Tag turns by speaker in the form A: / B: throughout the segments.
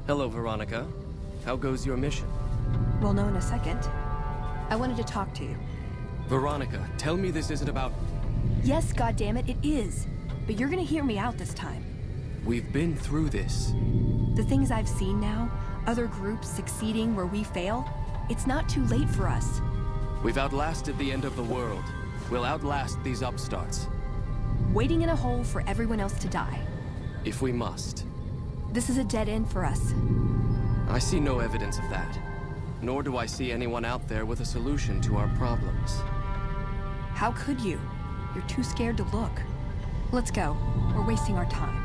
A: Hello, Veronica. How goes your mission?
B: We'll know in a second. I wanted to talk to you.
A: Veronica, tell me this isn't about...
B: Yes, goddammit, it is. But you're gonna hear me out this time.
A: We've been through this.
B: The things I've seen now, other groups succeeding where we fail, it's not too late for us.
A: We've outlasted the end of the world. We'll outlast these upstarts.
B: Waiting in a hole for everyone else to die.
A: If we must.
B: This is a dead end for us.
A: I see no evidence of that. Nor do I see anyone out there with a solution to our problems.
B: How could you? You're too scared to look. Let's go. We're wasting our time.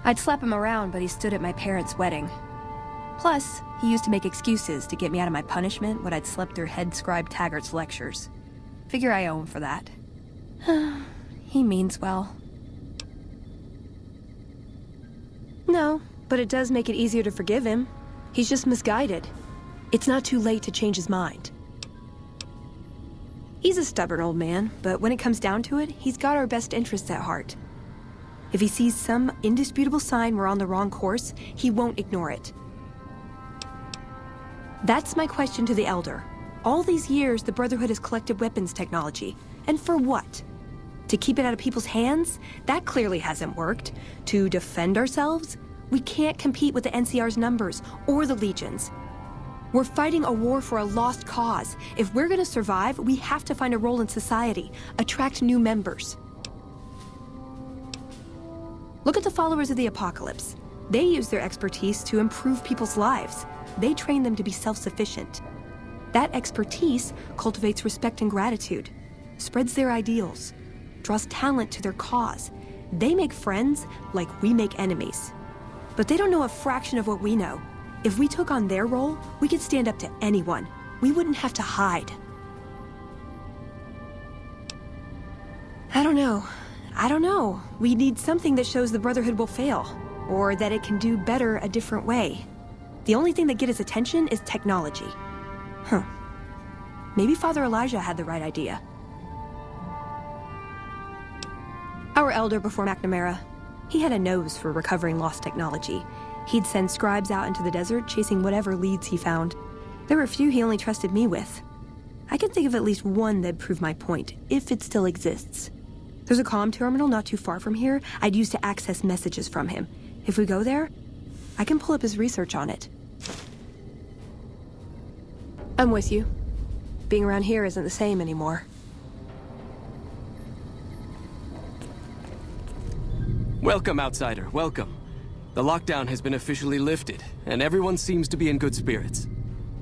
B: I'd slap him around, but he stood at my parents' wedding. Plus, he used to make excuses to get me out of my punishment when I'd slept through head scribe Taggart's lectures. Figure I owe him for that. He means well. No, but it does make it easier to forgive him. He's just misguided. It's not too late to change his mind. He's a stubborn old man, but when it comes down to it, he's got our best interests at heart. If he sees some indisputable sign we're on the wrong course, he won't ignore it. That's my question to the Elder. All these years, the Brotherhood has collected weapons technology. And for what? To keep it out of people's hands? That clearly hasn't worked. To defend ourselves? We can't compete with the NCR's numbers, or the Legion's. We're fighting a war for a lost cause. If we're gonna survive, we have to find a role in society, attract new members. Look at the followers of the Apocalypse. They use their expertise to improve people's lives. They train them to be self-sufficient. That expertise cultivates respect and gratitude, spreads their ideals, draws talent to their cause. They make friends like we make enemies. But they don't know a fraction of what we know. If we took on their role, we could stand up to anyone. We wouldn't have to hide. I don't know. We need something that shows the Brotherhood will fail, or that it can do better a different way. The only thing that gets his attention is technology. Maybe Father Elijah had the right idea. Our elder before McNamara, he had a nose for recovering lost technology. He'd send scribes out into the desert chasing whatever leads he found. There were a few he only trusted me with. I can think of at least one that'd prove my point, if it still exists. There's a comm terminal not too far from here I'd use to access messages from him. If we go there, I can pull up his research on it. I'm with you. Being around here isn't the same anymore.
A: Welcome, outsider, welcome. The lockdown has been officially lifted, and everyone seems to be in good spirits.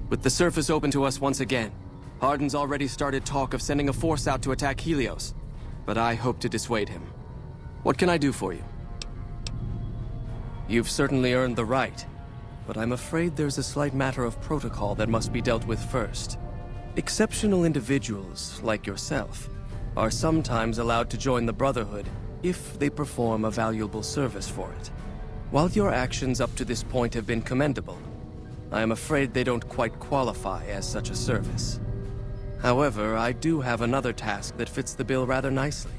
A: With the surface open to us once again, Hardin's already started talk of sending a force out to attack Helios, but I hope to dissuade him. What can I do for you? You've certainly earned the right, but I'm afraid there's a slight matter of protocol that must be dealt with first. Exceptional individuals, like yourself, are sometimes allowed to join the Brotherhood if they perform a valuable service for it. While your actions up to this point have been commendable, I am afraid they don't quite qualify as such a service. However, I do have another task that fits the bill rather nicely.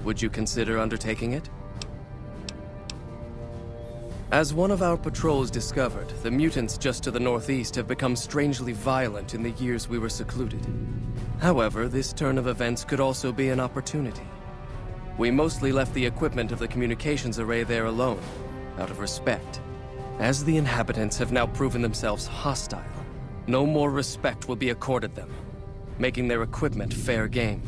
A: Would you consider undertaking it? As one of our patrols discovered, the mutants just to the northeast have become strangely violent in the years we were secluded. However, this turn of events could also be an opportunity. We mostly left the equipment of the communications array there alone, out of respect. As the inhabitants have now proven themselves hostile, no more respect will be accorded them, making their equipment fair game.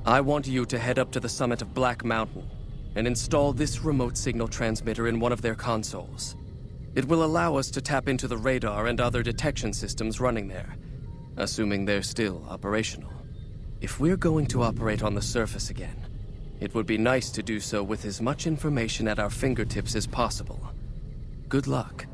A: I want you to head up to the summit of Black Mountain and install this remote signal transmitter in one of their consoles. It will allow us to tap into the radar and other detection systems running there, assuming they're still operational. If we're going to operate on the surface again, it would be nice to do so with as much information at our fingertips as possible. Good luck.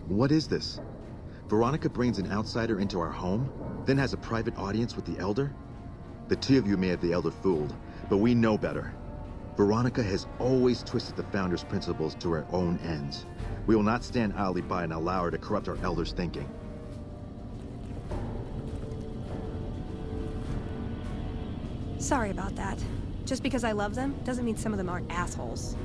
C: What is this? Veronica brings an outsider into our home, then has a private audience with the Elder? The two of you may have the Elder fooled, but we know better. Veronica has always twisted the Founder's principles to her own ends. We will not stand idly by and allow her to corrupt our elders' thinking.
B: Sorry about that. Just because I love them doesn't mean some of them aren't assholes.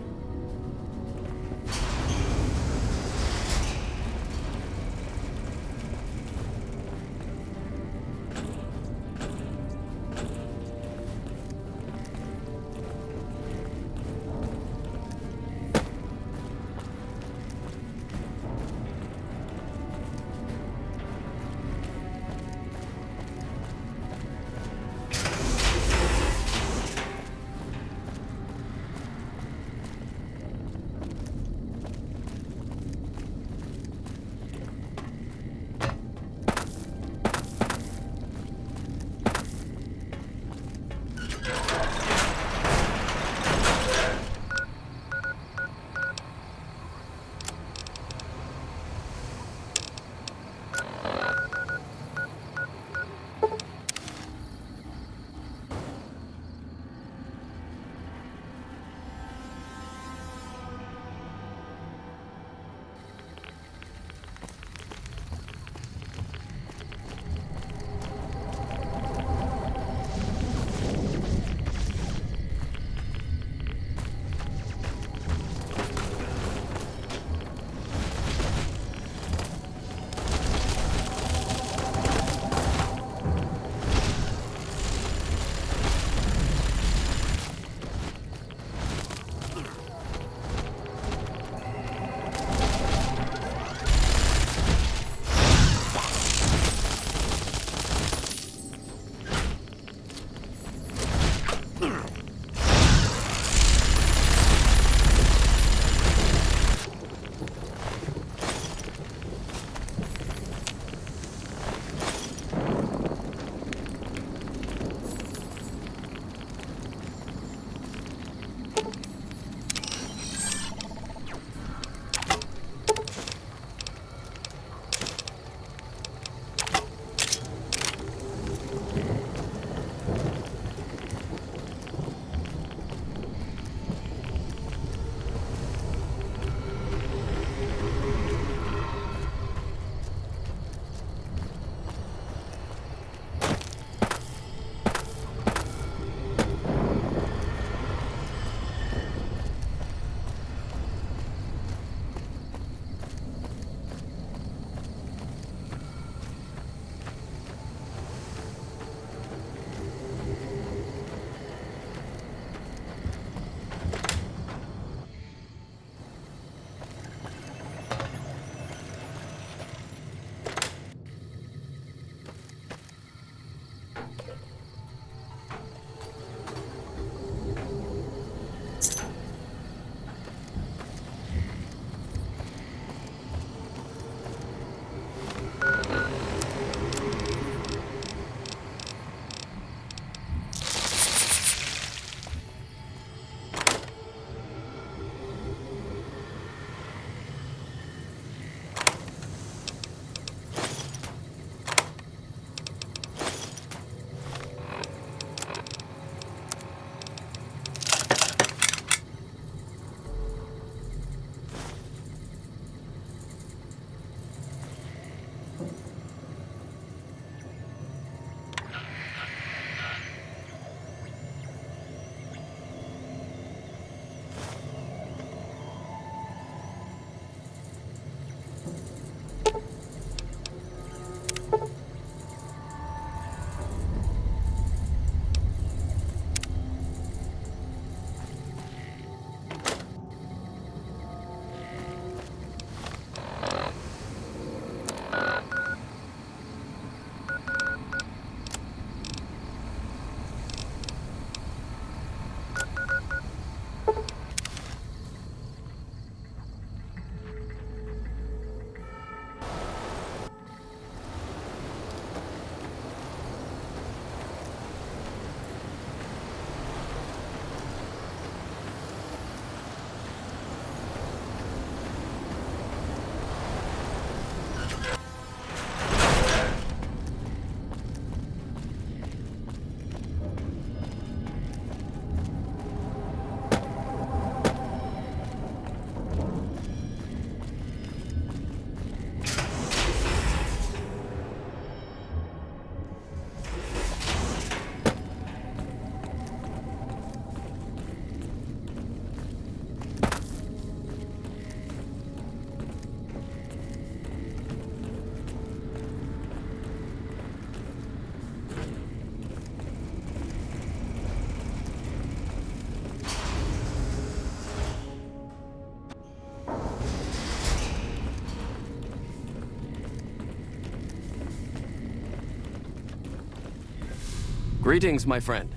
A: Greetings, my friend.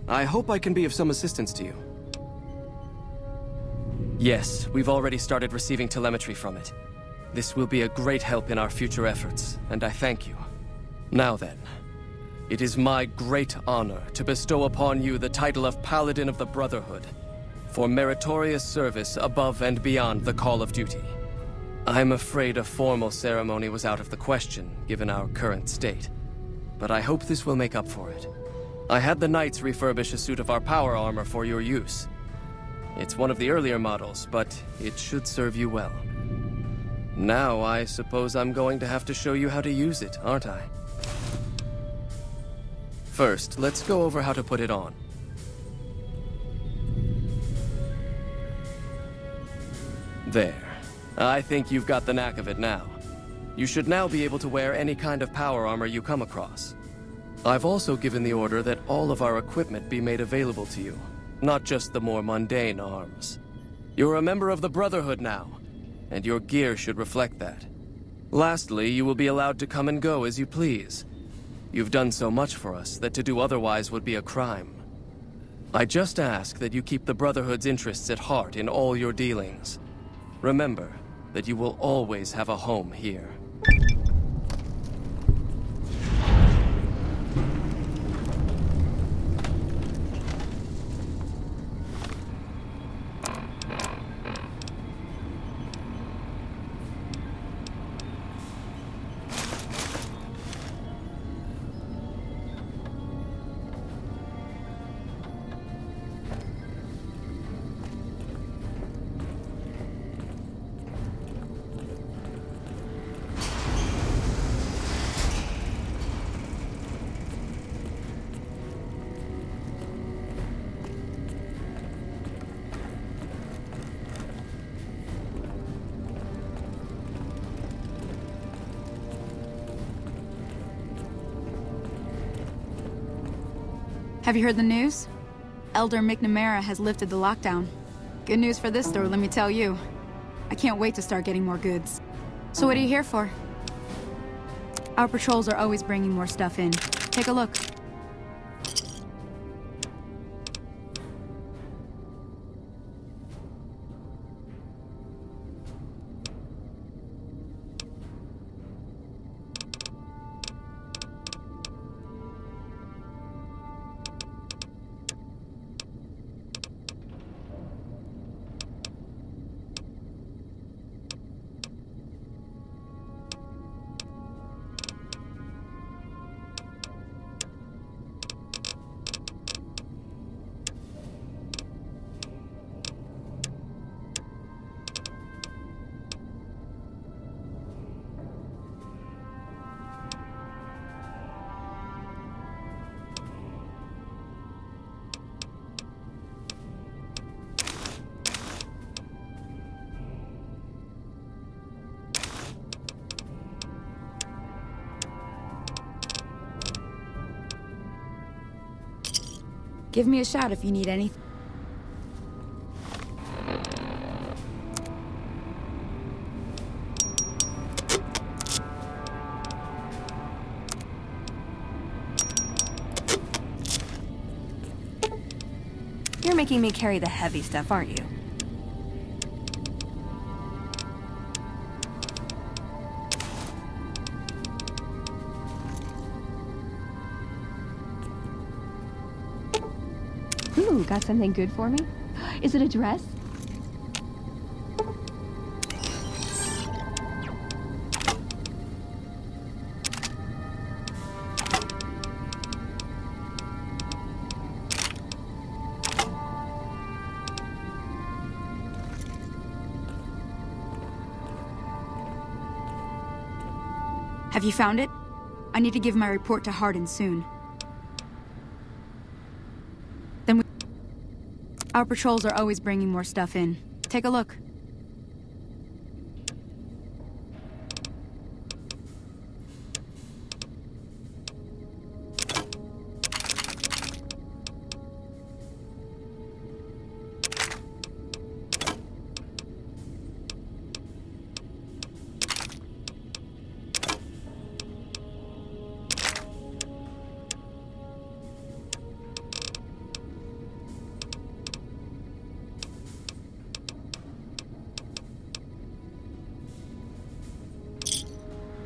A: I hope I can be of some assistance to you. Yes, we've already started receiving telemetry from it. This will be a great help in our future efforts, and I thank you. Now then, it is my great honor to bestow upon you the title of Paladin of the Brotherhood, for meritorious service above and beyond the call of duty. I'm afraid a formal ceremony was out of the question, given our current state. But I hope this will make up for it. I had the Knights refurbish a suit of our power armor for your use. It's one of the earlier models, but it should serve you well. Now I suppose I'm going to have to show you how to use it, aren't I? First, let's go over how to put it on. There. I think you've got the knack of it now. You should now be able to wear any kind of power armor you come across. I've also given the order that all of our equipment be made available to you, not just the more mundane arms. You're a member of the Brotherhood now, and your gear should reflect that. Lastly, you will be allowed to come and go as you please. You've done so much for us that to do otherwise would be a crime. I just ask that you keep the Brotherhood's interests at heart in all your dealings. Remember that you will always have a home here.
D: Have you heard the news? Elder McNamara has lifted the lockdown. Good news for this store, let me tell you. I can't wait to start getting more goods. So what are you here for? Our patrols are always bringing more stuff in. Take a look. Give me a shout if you need anything.
B: You're making me carry the heavy stuff, aren't you? Ooh, got something good for me? Is it a dress?
D: Have you found it? I need to give my report to Hardin soon. Our patrols are always bringing more stuff in. Take a look.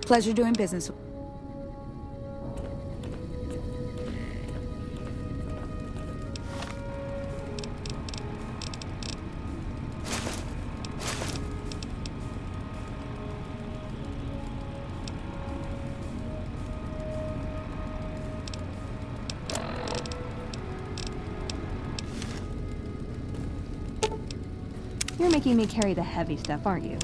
D: Pleasure doing business.
B: You're making me carry the heavy stuff, aren't you?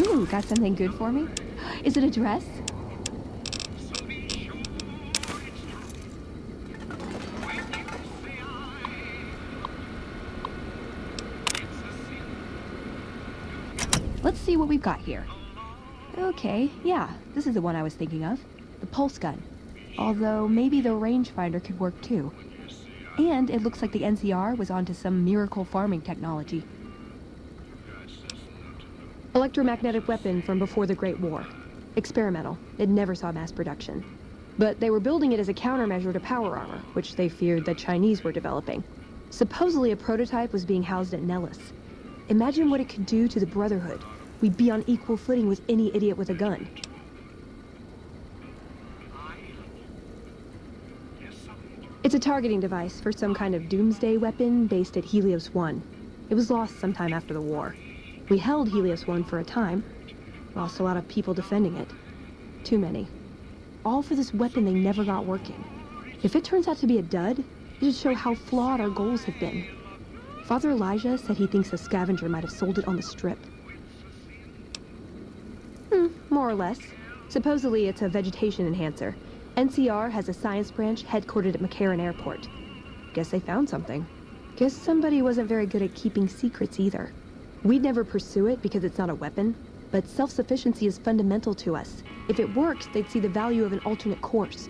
B: Ooh, got something good for me? Is it a dress? Let's see what we've got here. Okay, yeah, this is the one I was thinking of. The pulse gun. Although maybe the rangefinder could work too. And it looks like the NCR was onto some miracle farming technology. Electromagnetic weapon from before the Great War. Experimental. It never saw mass production. But they were building it as a countermeasure to power armor, which they feared the Chinese were developing. Supposedly a prototype was being housed at Nellis. Imagine what it could do to the Brotherhood. We'd be on equal footing with any idiot with a gun. It's a targeting device for some kind of doomsday weapon based at Helios 1. It was lost sometime after the war. We held Helios 1 for a time. Lost a lot of people defending it. Too many. All for this weapon they never got working. If it turns out to be a dud, it'll show how flawed our goals have been. Father Elijah said he thinks a scavenger might have sold it on the strip. More or less. Supposedly, it's a vegetation enhancer. NCR has a science branch headquartered at McCarran Airport. Guess they found something. Guess somebody wasn't very good at keeping secrets either. We'd never pursue it because it's not a weapon, but self-sufficiency is fundamental to us. If it works, they'd see the value of an alternate course.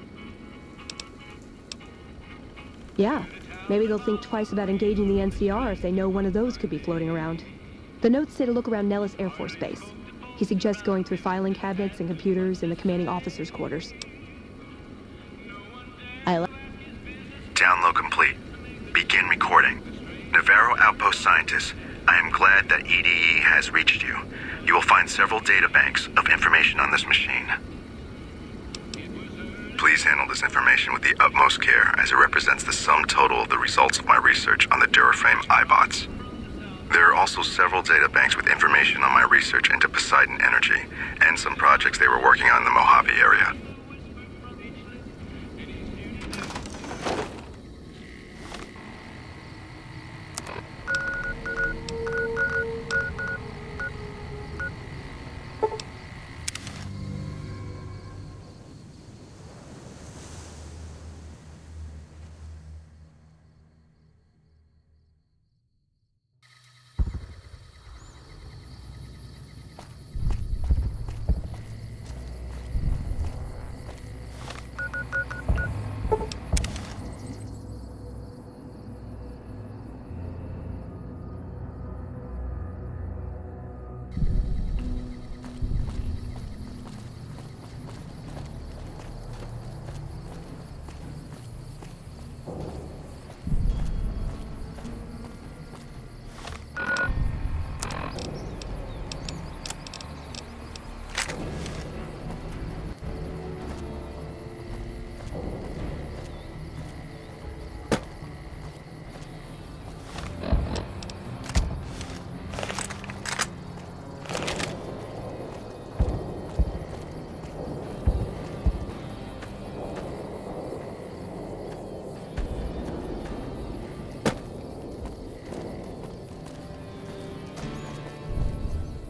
B: Yeah, maybe they'll think twice about engaging the NCR if they know one of those could be floating around. The notes say to look around Nellis Air Force Base. He suggests going through filing cabinets and computers in the commanding officer's quarters.
C: Download complete. Begin recording. Navarro Outpost Scientist, I am glad that EDE has reached you. You will find several databanks of information on this machine. Please handle this information with the utmost care, as it represents the sum total of the results of my research on the Duraframe iBots. There are also several databanks with information on my research into Poseidon Energy, and some projects they were working on in the Mojave area.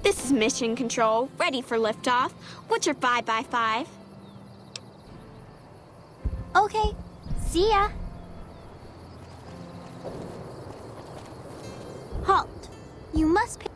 E: This is Mission Control, ready for liftoff. What's your 5x5?
F: Okay, see ya. Halt. You must pay.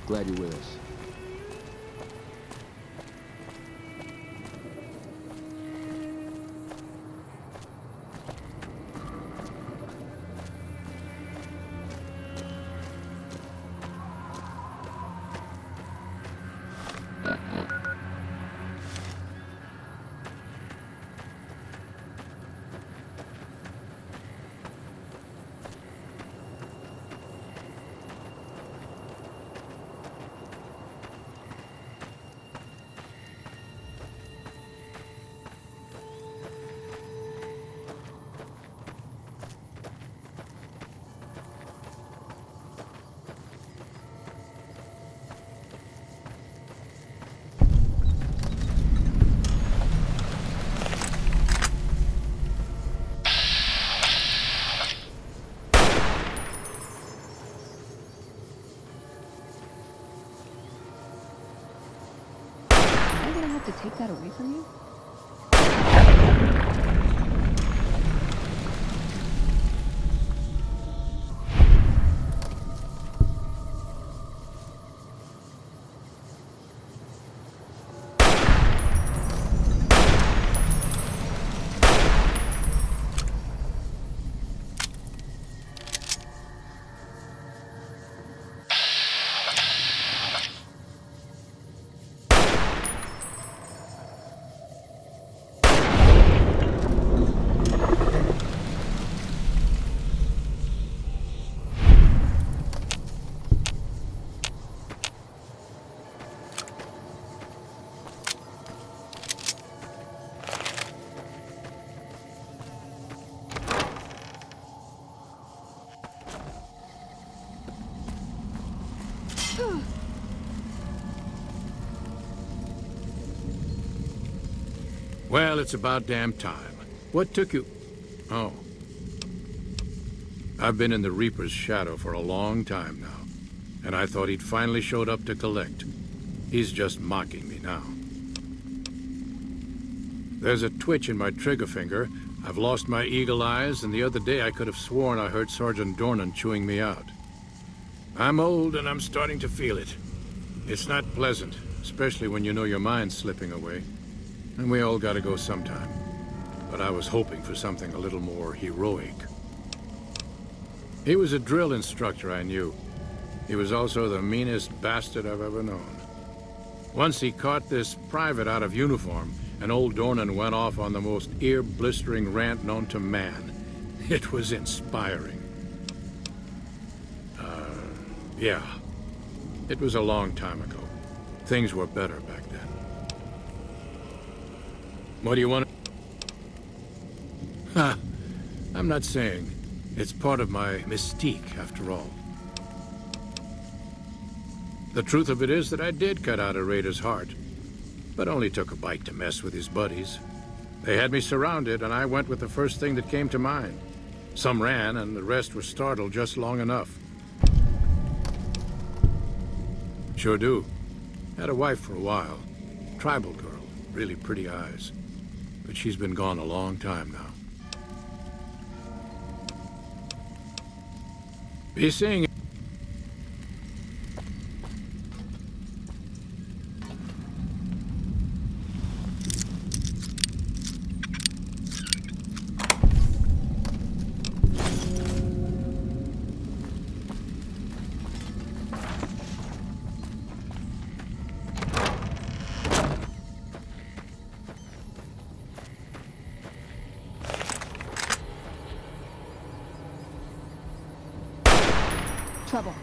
C: Glad you're with us.
B: that away from you?
G: Well, it's about damn time. What took you... Oh. I've been in the Reaper's shadow for a long time now, and I thought he'd finally showed up to collect. He's just mocking me now. There's a twitch in my trigger finger, I've lost my eagle eyes, and the other day I could have sworn I heard Sergeant Dornan chewing me out. I'm old and I'm starting to feel it. It's not pleasant, especially when you know your mind's slipping away. And we all gotta go sometime. But I was hoping for something a little more heroic. He was a drill instructor I knew. He was also the meanest bastard I've ever known. Once he caught this private out of uniform, and old Dornan went off on the most ear-blistering rant known to man. It was inspiring. Yeah. It was a long time ago. Things were better back then. What do you want? Ha! I'm not saying. It's part of my mystique, after all. The truth of it is that I did cut out a raider's heart, but only took a bite to mess with his buddies. They had me surrounded, and I went with the first thing that came to mind. Some ran, and the rest were startled just long enough. Sure do. Had a wife for a while. Tribal girl, really pretty eyes. But she's been gone a long time now. Be seeing it.
B: Trouble.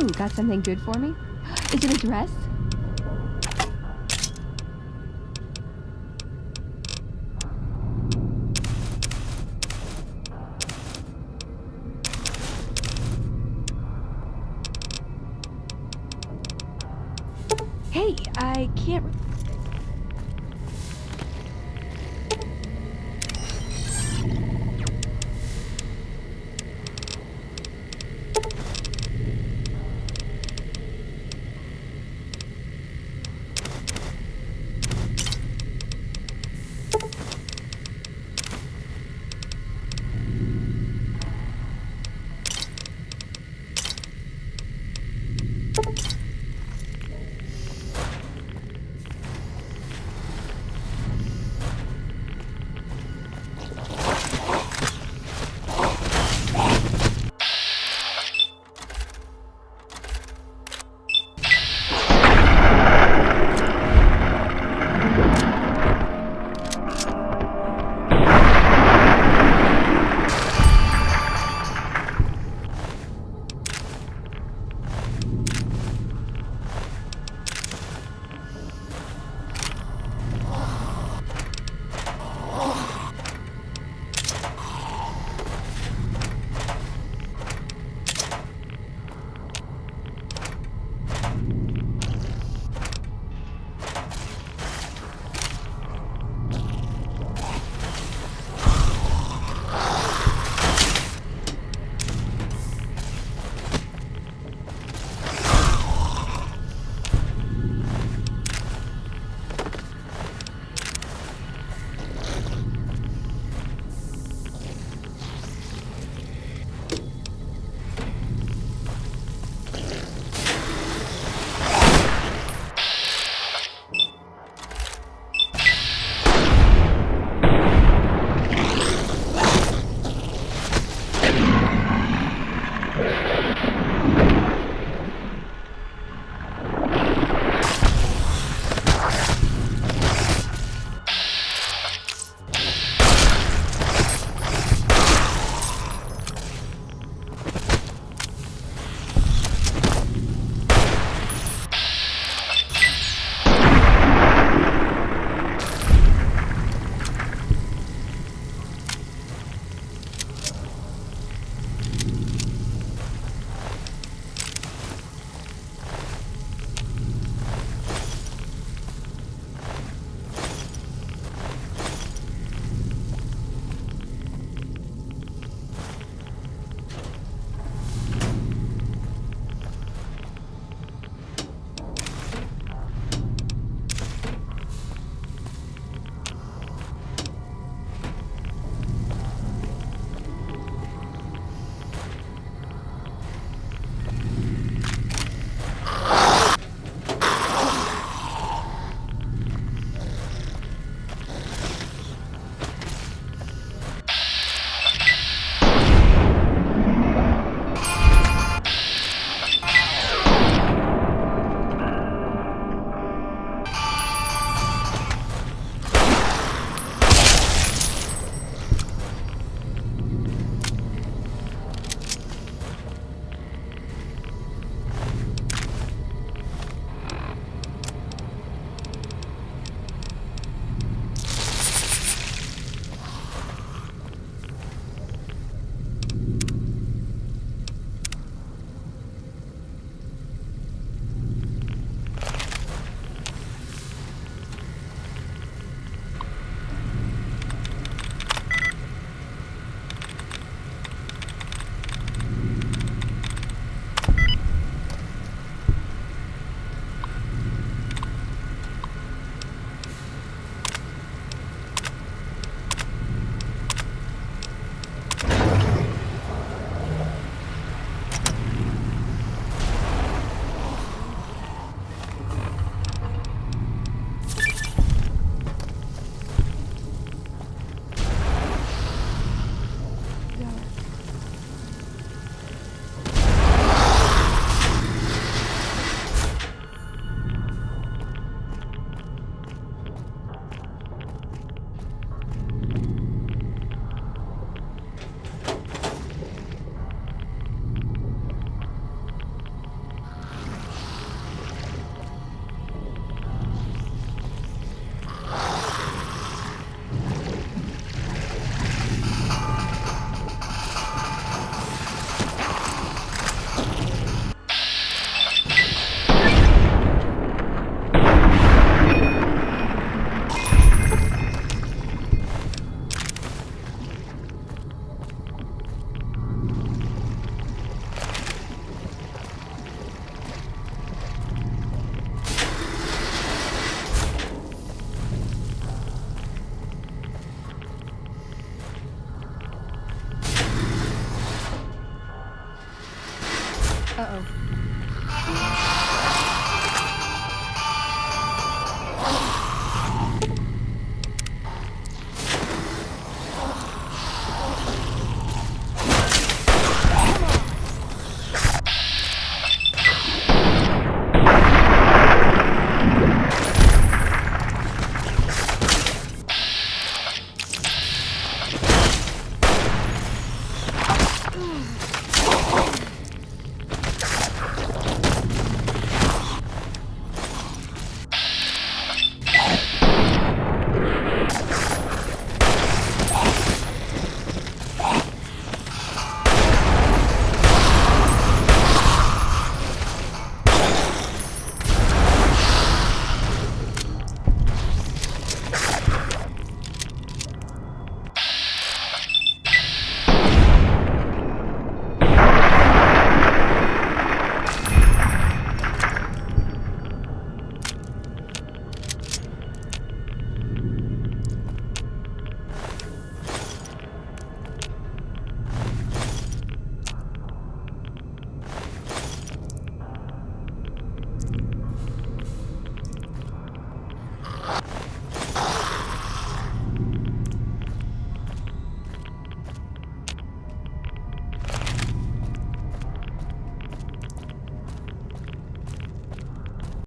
B: Ooh, got something good for me? Is it a dress? Hey, I can't...
H: Uh-oh.